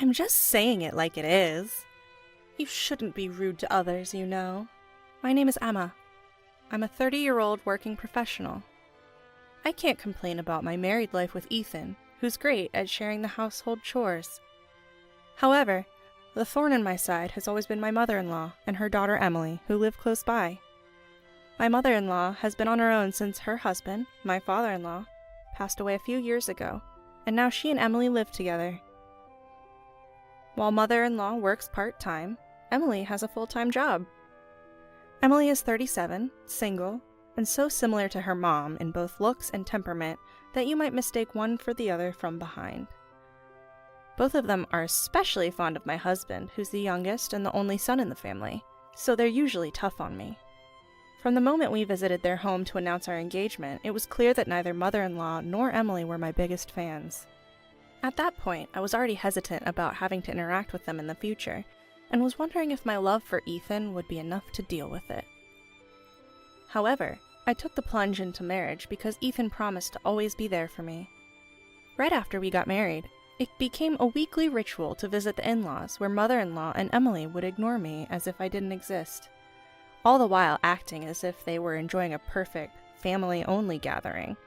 I'm just saying it like it is. You shouldn't be rude to others, you know. My name is Emma. I'm a 30-year-old working professional. I can't complain about my married life with Ethan, who's great at sharing the household chores. However, the thorn in my side has always been my mother-in-law and her daughter Emily, who live close by. My mother-in-law has been on her own since her husband, my father-in-law, passed away a few years ago, and now she and Emily live together. While mother-in-law works part-time, Emily has a full-time job. Emily is 37, single, and so similar to her mom in both looks and temperament that you might mistake one for the other from behind. Both of them are especially fond of my husband, who's the youngest and the only son in the family, so they're usually tough on me. From the moment we visited their home to announce our engagement, it was clear that neither mother-in-law nor Emily were my biggest fans. At that point, I was already hesitant about having to interact with them in the future, and was wondering if my love for Ethan would be enough to deal with it. However, I took the plunge into marriage because Ethan promised to always be there for me. Right after we got married, it became a weekly ritual to visit the in-laws where mother-in-law and Emily would ignore me as if I didn't exist, all the while acting as if they were enjoying a perfect, family-only gathering.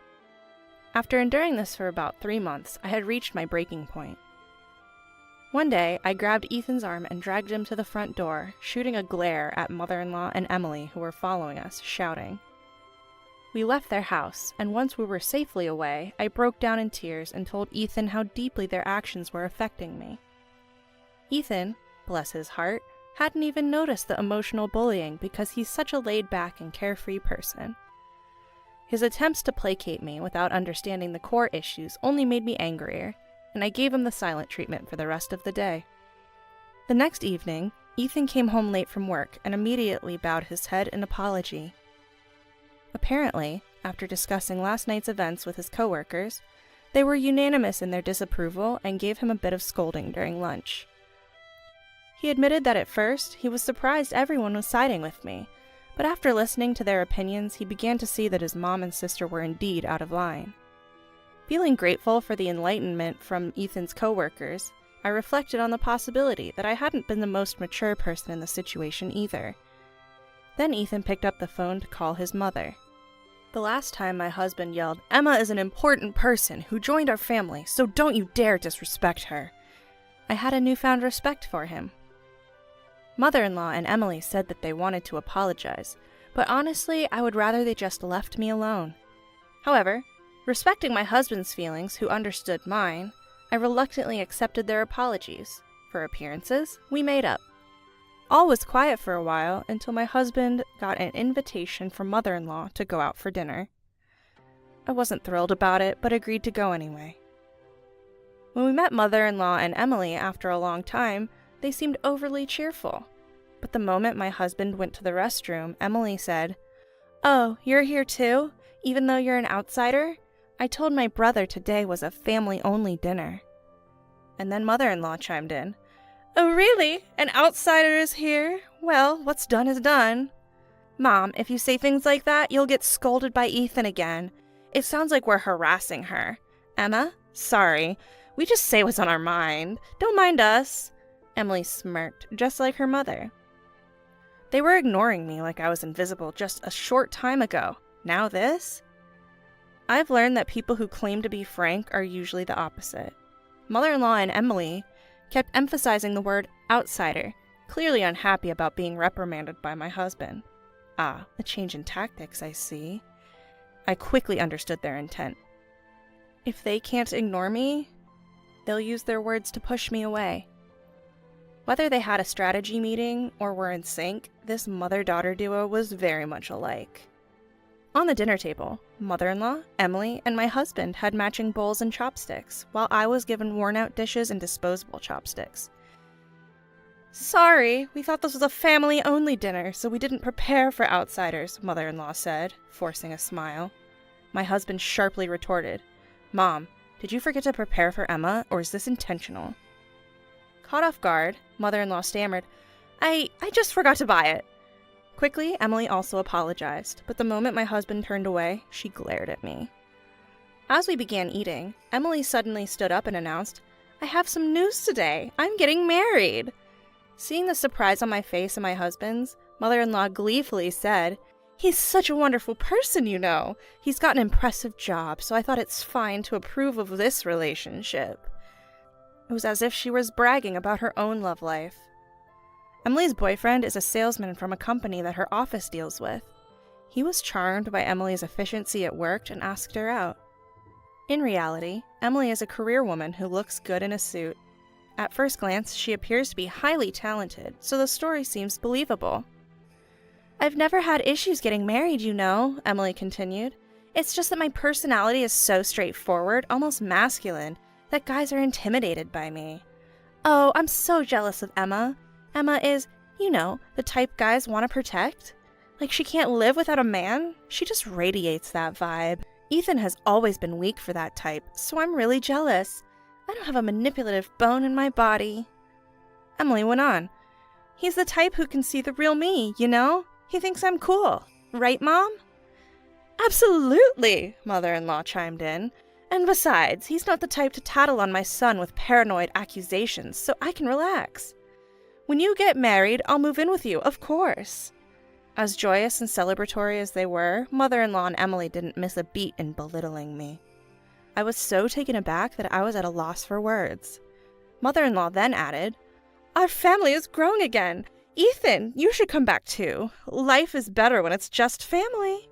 After enduring this for about 3 months, I had reached my breaking point. One day, I grabbed Ethan's arm and dragged him to the front door, shooting a glare at mother-in-law and Emily, who were following us, shouting. We left their house, and once we were safely away, I broke down in tears and told Ethan how deeply their actions were affecting me. Ethan, bless his heart, hadn't even noticed the emotional bullying because he's such a laid-back and carefree person. His attempts to placate me without understanding the core issues only made me angrier, and I gave him the silent treatment for the rest of the day. The next evening, Ethan came home late from work and immediately bowed his head in apology. Apparently, after discussing last night's events with his coworkers, they were unanimous in their disapproval and gave him a bit of scolding during lunch. He admitted that at first, he was surprised everyone was siding with me, but after listening to their opinions, he began to see that his mom and sister were indeed out of line. Feeling grateful for the enlightenment from Ethan's coworkers, I reflected on the possibility that I hadn't been the most mature person in the situation either. Then Ethan picked up the phone to call his mother. The last time my husband yelled, "Emma is an important person who joined our family, so don't you dare disrespect her," I had a newfound respect for him. Mother-in-law and Emily said that they wanted to apologize, but honestly, I would rather they just left me alone. However, respecting my husband's feelings, who understood mine, I reluctantly accepted their apologies. For appearances, we made up. All was quiet for a while until my husband got an invitation from mother-in-law to go out for dinner. I wasn't thrilled about it, but agreed to go anyway. When we met mother-in-law and Emily after a long time, they seemed overly cheerful. But the moment my husband went to the restroom, Emily said, "Oh, you're here too? Even though you're an outsider? I told my brother today was a family-only dinner." And then mother-in-law chimed in, "Oh, really? An outsider is here? Well, what's done is done." "Mom, if you say things like that, you'll get scolded by Ethan again. It sounds like we're harassing her." "Emma, sorry. We just say what's on our mind. Don't mind us." Emily smirked, just like her mother. They were ignoring me like I was invisible just a short time ago. Now this? I've learned that people who claim to be frank are usually the opposite. Mother-in-law and Emily kept emphasizing the word outsider, clearly unhappy about being reprimanded by my husband. Ah, a change in tactics, I see. I quickly understood their intent. If they can't ignore me, they'll use their words to push me away. Whether they had a strategy meeting or were in sync, this mother-daughter duo was very much alike. On the dinner table, mother-in-law, Emily, and my husband had matching bowls and chopsticks, while I was given worn-out dishes and disposable chopsticks. "Sorry, we thought this was a family-only dinner, so we didn't prepare for outsiders," mother-in-law said, forcing a smile. My husband sharply retorted, "Mom, did you forget to prepare for Emma, or is this intentional?" Caught off guard, mother-in-law stammered, I just forgot to buy it." Quickly, Emily also apologized, but the moment my husband turned away, she glared at me. As we began eating, Emily suddenly stood up and announced, I have some news today. I'm getting married. Seeing the surprise on my face and my husband's, mother-in-law gleefully said, "He's such a wonderful person, you know. He's got an impressive job, so I thought it's fine to approve of this relationship." It was as if she was bragging about her own love life. Emily's boyfriend is a salesman from a company that her office deals with. He was charmed by Emily's efficiency at work and asked her out. In reality, Emily is a career woman who looks good in a suit. At first glance, she appears to be highly talented, so the story seems believable. "I've never had issues getting married, you know," Emily continued. "It's just that my personality is so straightforward, almost masculine, that guys are intimidated by me. Oh, I'm so jealous of Emma. Emma is, you know, the type guys want to protect. Like she can't live without a man. She just radiates that vibe. Ethan has always been weak for that type, so I'm really jealous. I don't have a manipulative bone in my body." Emily went on. "He's the type who can see the real me, you know? He thinks I'm cool. Right, Mom?" "Absolutely," mother-in-law chimed in. "And besides, he's not the type to tattle on my son with paranoid accusations, so I can relax. When you get married, I'll move in with you, of course." As joyous and celebratory as they were, mother-in-law and Emily didn't miss a beat in belittling me. I was so taken aback that I was at a loss for words. Mother-in-law then added, "Our family is growing again. Ethan, you should come back too. Life is better when it's just family."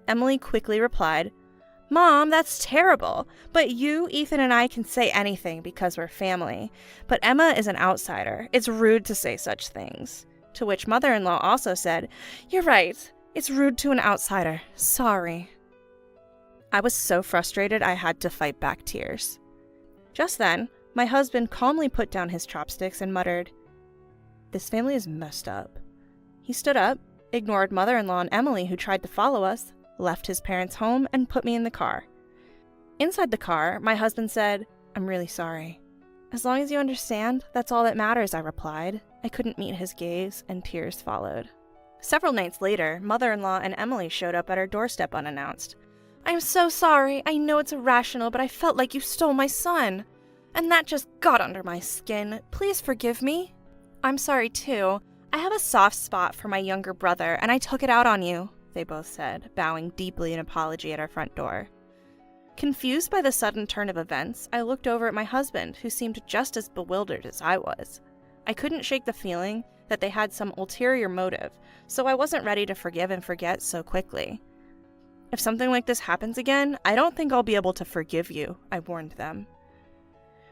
Emily quickly replied, "Mom, that's terrible. But you, Ethan, and I can say anything because we're family. But Emma is an outsider. It's rude to say such things." To which mother-in-law also said, "You're right. It's rude to an outsider. Sorry." I was so frustrated I had to fight back tears. Just then, my husband calmly put down his chopsticks and muttered, "This family is messed up." He stood up, ignored mother-in-law and Emily who tried to follow us, left his parents' home, and put me in the car. Inside the car, my husband said, "I'm really sorry." "As long as you understand, that's all that matters," I replied. I couldn't meet his gaze, and tears followed. Several nights later, mother-in-law and Emily showed up at our doorstep unannounced. "I'm so sorry. I know it's irrational, but I felt like you stole my son. And that just got under my skin. Please forgive me." "I'm sorry too. I have a soft spot for my younger brother, and I took it out on you," they both said, bowing deeply in apology at our front door. Confused by the sudden turn of events, I looked over at my husband, who seemed just as bewildered as I was. I couldn't shake the feeling that they had some ulterior motive, so I wasn't ready to forgive and forget so quickly. "If something like this happens again, I don't think I'll be able to forgive you," I warned them.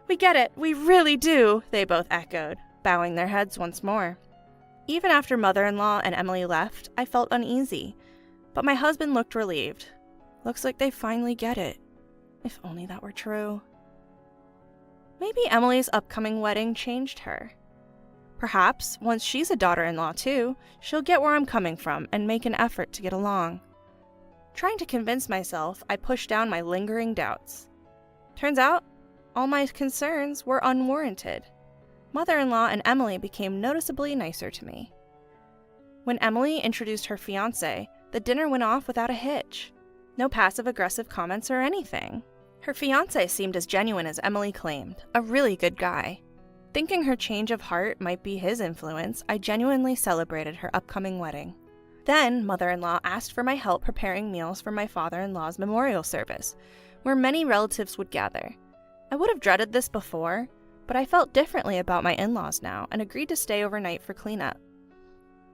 "We get it, we really do," they both echoed, bowing their heads once more. Even after mother-in-law and Emily left, I felt uneasy, but my husband looked relieved. Looks like they finally get it. If only that were true. Maybe Emily's upcoming wedding changed her. Perhaps, once she's a daughter-in-law too, she'll get where I'm coming from and make an effort to get along. Trying to convince myself, I pushed down my lingering doubts. Turns out, all my concerns were unwarranted. Mother-in-law and Emily became noticeably nicer to me. When Emily introduced her fiancé, the dinner went off without a hitch. No passive-aggressive comments or anything. Her fiancé seemed as genuine as Emily claimed, a really good guy. Thinking her change of heart might be his influence, I genuinely celebrated her upcoming wedding. Then, mother-in-law asked for my help preparing meals for my father-in-law's memorial service, where many relatives would gather. I would have dreaded this before, but I felt differently about my in-laws now and agreed to stay overnight for cleanup.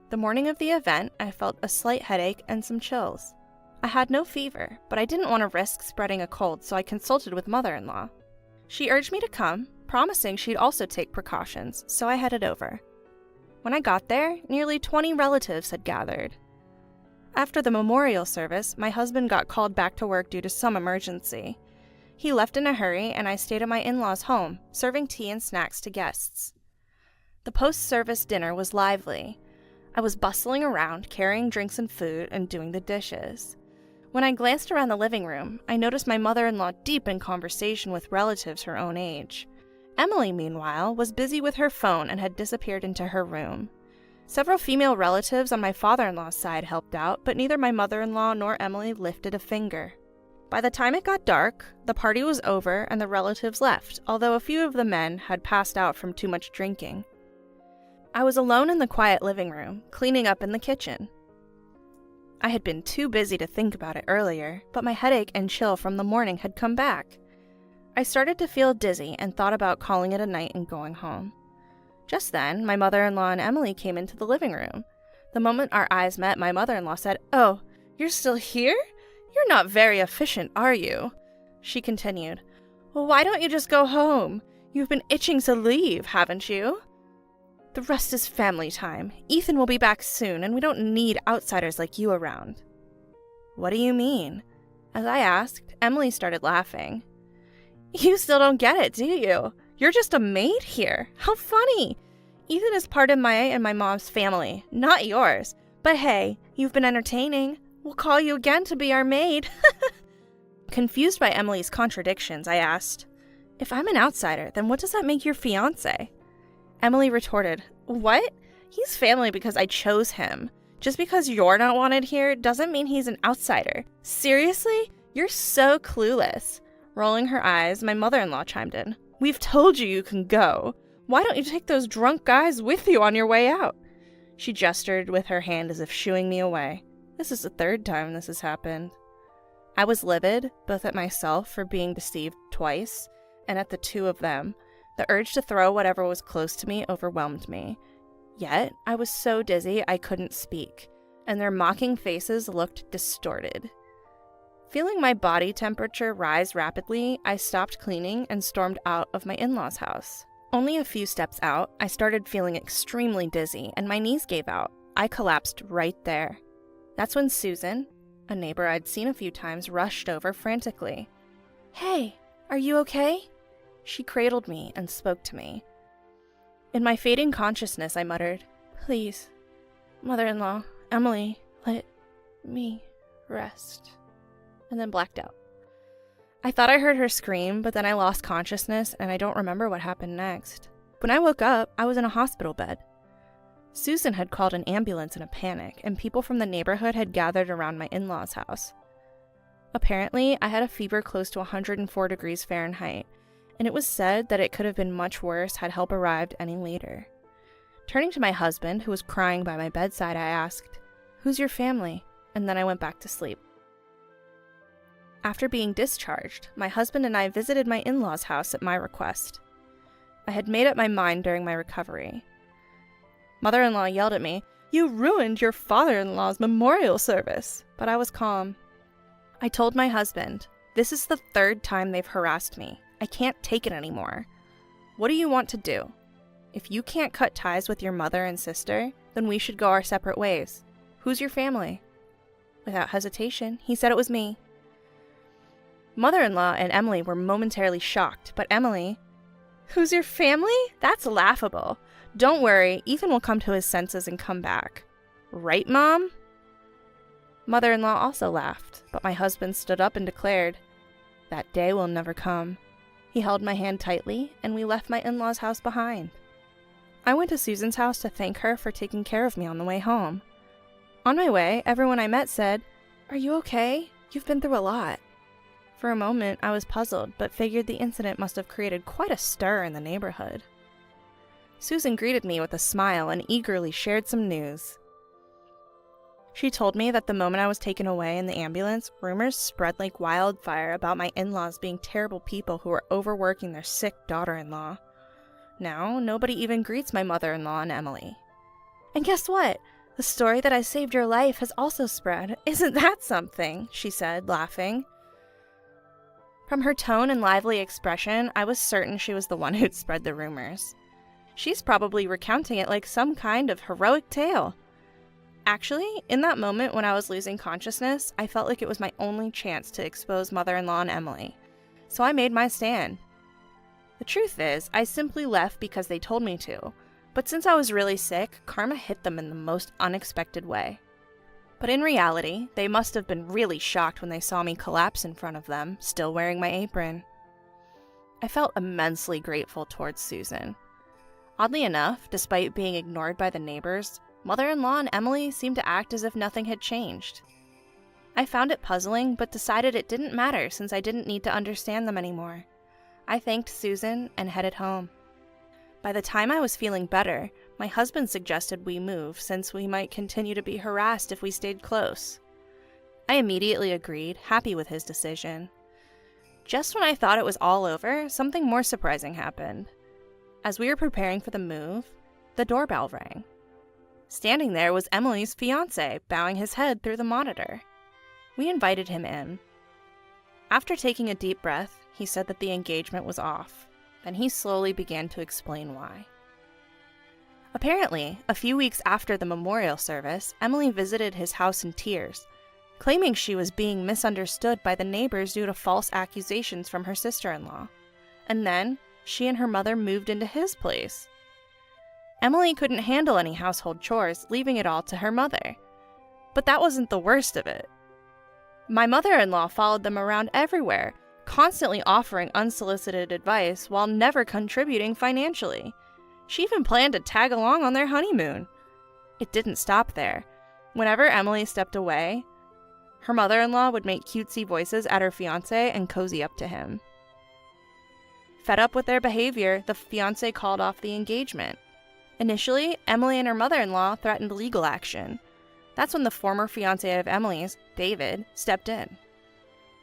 The morning of the event, I felt a slight headache and some chills. I had no fever, but I didn't want to risk spreading a cold, so I consulted with mother-in-law. She urged me to come, promising she'd also take precautions, so I headed over. When I got there, nearly 20 relatives had gathered. After the memorial service, my husband got called back to work due to some emergency. He left in a hurry, and I stayed at my in-laws' home, serving tea and snacks to guests. The post-service dinner was lively. I was bustling around, carrying drinks and food, and doing the dishes. When I glanced around the living room, I noticed my mother-in-law deep in conversation with relatives her own age. Emily, meanwhile, was busy with her phone and had disappeared into her room. Several female relatives on my father-in-law's side helped out, but neither my mother-in-law nor Emily lifted a finger. By the time it got dark, the party was over and the relatives left, although a few of the men had passed out from too much drinking. I was alone in the quiet living room, cleaning up in the kitchen. I had been too busy to think about it earlier, but my headache and chill from the morning had come back. I started to feel dizzy and thought about calling it a night and going home. Just then, my mother-in-law and Emily came into the living room. The moment our eyes met, my mother-in-law said, "Oh, you're still here? You're not very efficient, are you?" She continued, "Well, why don't you just go home? You've been itching to leave, haven't you? The rest is family time. Ethan will be back soon, and we don't need outsiders like you around." "What do you mean?" As I asked, Emily started laughing. "You still don't get it, do you? You're just a maid here. How funny. Ethan is part of my and my mom's family, not yours. But hey, you've been entertaining. We'll call you again to be our maid." Confused by Emily's contradictions, I asked, "If I'm an outsider, then what does that make your fiancé?" Emily retorted, "What? He's family because I chose him. Just because you're not wanted here doesn't mean he's an outsider. Seriously? You're so clueless." Rolling her eyes, my mother-in-law chimed in, "We've told you you can go. Why don't you take those drunk guys with you on your way out?" She gestured with her hand as if shooing me away. This is the third time this has happened. I was livid, both at myself for being deceived twice, and at the two of them. The urge to throw whatever was close to me overwhelmed me. Yet, I was so dizzy I couldn't speak, and their mocking faces looked distorted. Feeling my body temperature rise rapidly, I stopped cleaning and stormed out of my in-laws' house. Only a few steps out, I started feeling extremely dizzy, and my knees gave out. I collapsed right there. That's when Susan, a neighbor I'd seen a few times, rushed over frantically. "Hey, are you okay?" She cradled me and spoke to me. In my fading consciousness, I muttered, "Please, mother-in-law, Emily, let me rest," and then blacked out. I thought I heard her scream, but then I lost consciousness and I don't remember what happened next. When I woke up, I was in a hospital bed. Susan had called an ambulance in a panic, and people from the neighborhood had gathered around my in-laws' house. Apparently, I had a fever close to 104 degrees Fahrenheit, and it was said that it could have been much worse had help arrived any later. Turning to my husband, who was crying by my bedside, I asked, "Who's your family?" And then I went back to sleep. After being discharged, my husband and I visited my in-laws' house at my request. I had made up my mind during my recovery. Mother-in-law yelled at me, "You ruined your father-in-law's memorial service," but I was calm. I told my husband, "This is the third time they've harassed me. I can't take it anymore. What do you want to do? If you can't cut ties with your mother and sister, then we should go our separate ways. Who's your family?" Without hesitation, he said it was me. Mother-in-law and Emily were momentarily shocked, but Emily, "Who's your family? That's laughable. Don't worry, Ethan will come to his senses and come back. Right, Mom?" Mother-in-law also laughed, but my husband stood up and declared, "That day will never come." He held my hand tightly, and we left my in-laws' house behind. I went to Susan's house to thank her for taking care of me on the way home. On my way, everyone I met said, "Are you okay? You've been through a lot." For a moment, I was puzzled, but figured the incident must have created quite a stir in the neighborhood. Susan greeted me with a smile and eagerly shared some news. She told me that the moment I was taken away in the ambulance, rumors spread like wildfire about my in-laws being terrible people who were overworking their sick daughter-in-law. Now, nobody even greets my mother-in-law and Emily. "And guess what? The story that I saved your life has also spread. Isn't that something?" she said, laughing. From her tone and lively expression, I was certain she was the one who'd spread the rumors. She's probably recounting it like some kind of heroic tale. Actually, in that moment when I was losing consciousness, I felt like it was my only chance to expose mother-in-law and Emily. So I made my stand. The truth is, I simply left because they told me to, but since I was really sick, karma hit them in the most unexpected way. But in reality, they must have been really shocked when they saw me collapse in front of them, still wearing my apron. I felt immensely grateful towards Susan. Oddly enough, despite being ignored by the neighbors, mother-in-law and Emily seemed to act as if nothing had changed. I found it puzzling, but decided it didn't matter since I didn't need to understand them anymore. I thanked Susan and headed home. By the time I was feeling better, my husband suggested we move since we might continue to be harassed if we stayed close. I immediately agreed, happy with his decision. Just when I thought it was all over, something more surprising happened. As we were preparing for the move, the doorbell rang. Standing there was Emily's fiancé, bowing his head through the monitor. We invited him in. After taking a deep breath, he said that the engagement was off. Then he slowly began to explain why. Apparently, a few weeks after the memorial service, Emily visited his house in tears, claiming she was being misunderstood by the neighbors due to false accusations from her sister-in-law. And then, she and her mother moved into his place. Emily couldn't handle any household chores, leaving it all to her mother. But that wasn't the worst of it. My mother-in-law followed them around everywhere, constantly offering unsolicited advice while never contributing financially. She even planned to tag along on their honeymoon. It didn't stop there. Whenever Emily stepped away, her mother-in-law would make cutesy voices at her fiancé and cozy up to him. Fed up with their behavior, the fiancé called off the engagement. Initially, Emily and her mother-in-law threatened legal action. That's when the former fiancé of Emily's, David, stepped in.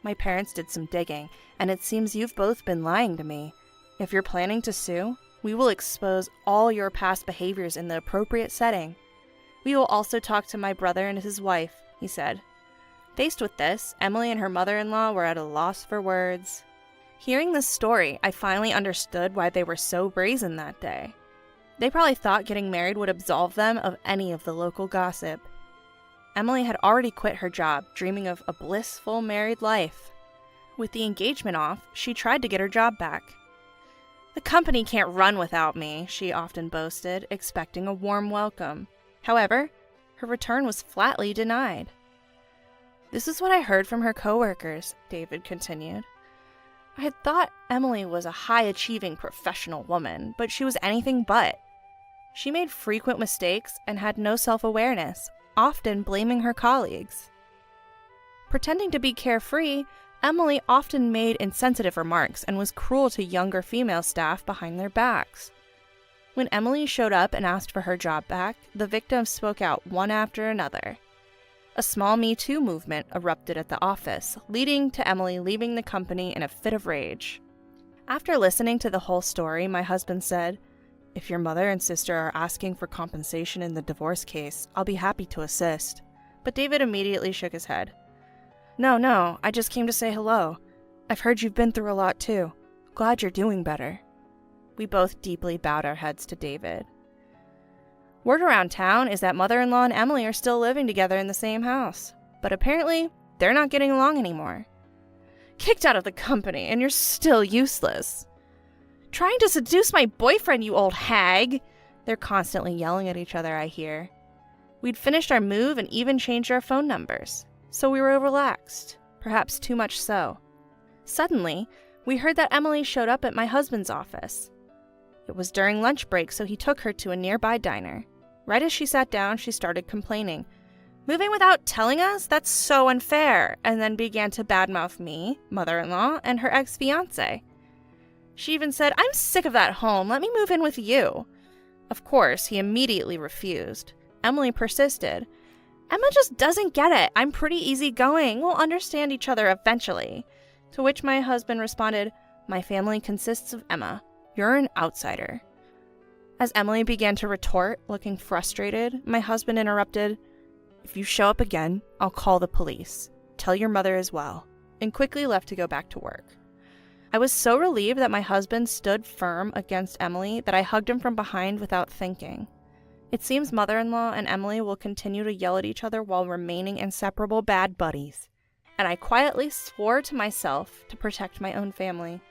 My parents did some digging, and it seems you've both been lying to me. If you're planning to sue, we will expose all your past behaviors in the appropriate setting. We will also talk to my brother and his wife, he said. Faced with this, Emily and her mother-in-law were at a loss for words. Hearing this story, I finally understood why they were so brazen that day. They probably thought getting married would absolve them of any of the local gossip. Emily had already quit her job, dreaming of a blissful married life. With the engagement off, she tried to get her job back. The company can't run without me, she often boasted, expecting a warm welcome. However, her return was flatly denied. This is what I heard from her coworkers, David continued. I had thought Emily was a high-achieving professional woman, but she was anything but. She made frequent mistakes and had no self-awareness, often blaming her colleagues. Pretending to be carefree, Emily often made insensitive remarks and was cruel to younger female staff behind their backs. When Emily showed up and asked for her job back, the victims spoke out one after another. A small Me Too movement erupted at the office, leading to Emily leaving the company in a fit of rage. After listening to the whole story, my husband said, "If your mother and sister are asking for compensation in the divorce case, I'll be happy to assist." But David immediately shook his head. No, I just came to say hello. I've heard you've been through a lot too. Glad you're doing better." We both deeply bowed our heads to David. Word around town is that mother-in-law and Emily are still living together in the same house, but apparently they're not getting along anymore. "Kicked out of the company, and you're still useless." "Trying to seduce my boyfriend, you old hag!" They're constantly yelling at each other, I hear. We'd finished our move and even changed our phone numbers, so we were relaxed, perhaps too much so. Suddenly, we heard that Emily showed up at my husband's office. It was during lunch break, so he took her to a nearby diner. Right as she sat down, she started complaining. "Moving without telling us? That's so unfair," and then began to badmouth me, mother-in-law, and her ex-fiancé. She even said, "I'm sick of that home, let me move in with you." Of course, he immediately refused. Emily persisted. "Emma just doesn't get it. I'm pretty easygoing. We'll understand each other eventually." To which my husband responded, "My family consists of Emma. You're an outsider." As Emily began to retort, looking frustrated, my husband interrupted, "If you show up again, I'll call the police. Tell your mother as well," and quickly left to go back to work. I was so relieved that my husband stood firm against Emily that I hugged him from behind without thinking. It seems mother-in-law and Emily will continue to yell at each other while remaining inseparable bad buddies, and I quietly swore to myself to protect my own family.